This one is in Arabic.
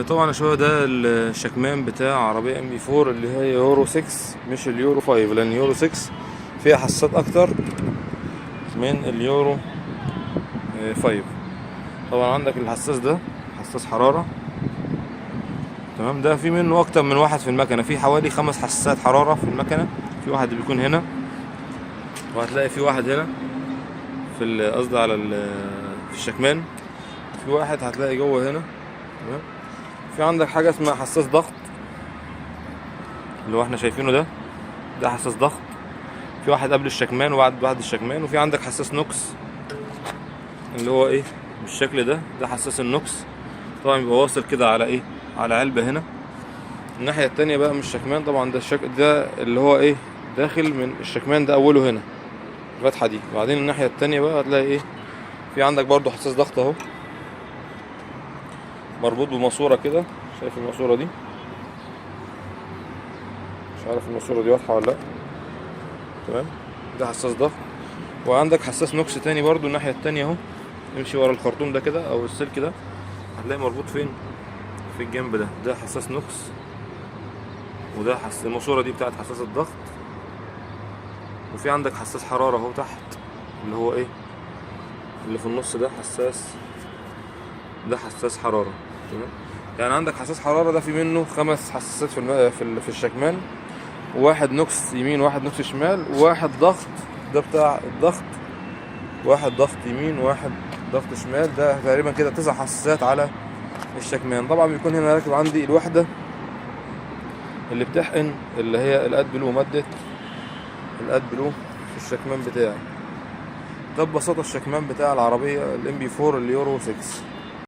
طبعا يا شباب ده الشكمان بتاع عربية ام بي 4 اللي هي يورو 6 مش اليورو 5، لان يورو 6 فيها حساسات اكتر من اليورو 5. طبعا عندك الحساس ده حساس حرارة، تمام. ده في منه اكتر من واحد في المكنة، في حوالي 5 حساسات حرارة في المكنة. في واحد بيكون هنا، وهتلاقي في واحد هنا في قصدي على في الشكمان، في واحد هتلاقي جوه هنا، تمام. في عندك حاجة اسمها حساس ضغط اللي هو احنا شايفينه ده حساس ضغط. في واحد قبل الشكمان وبعد الشكمان. وفي عندك حساس نوكس اللي هو ايه بالشكل ده حساس النوكس. طبعا بيبقى واصل كده على ايه، على علبة هنا. الناحية التانية بقى من الشكمان طبعا ده اللي هو ايه داخل من الشكمان، ده اوله هنا الفتحة دي. وبعدين الناحية التانية بقى هتلاقي ايه، في عندك برضو حساس ضغط اهو مربوط بماسورة كده. شايف الماسورة دي؟ مش عارف الماسورة دي واضحة ولا لا، تمام. ده حساس ضغط. وعندك حساس نوكس تاني برضو الناحية التانية اهو. امشي ورا الخرطوم ده كده او السلك ده، هتلاقي مربوط فين، في الجنب ده حساس نوكس. وده الماسورة دي بتاعت حساس الضغط. وفي عندك حساس حرارة اهو تحت اللي هو ايه اللي في النص ده حساس حرارة، تمام. يعني عندك حساس حرارة ده في منه 5 حساسات في الشكمان، وواحد نوكس يمين وواحد نوكس شمال، وواحد ضغط ده بتاع الضغط، واحد ضغط يمين وواحد ضغط شمال. ده تقريبا كده 9 حساسات على الشكمان. طبعا بيكون هنا راكب عندي الوحدة اللي بتحقن اللي هي الاد بلو، مادة الاد بلو في الشكمان بتاعي. ده ببساطة الشكمان بتاع العربية الام بي 4 اليورو 6.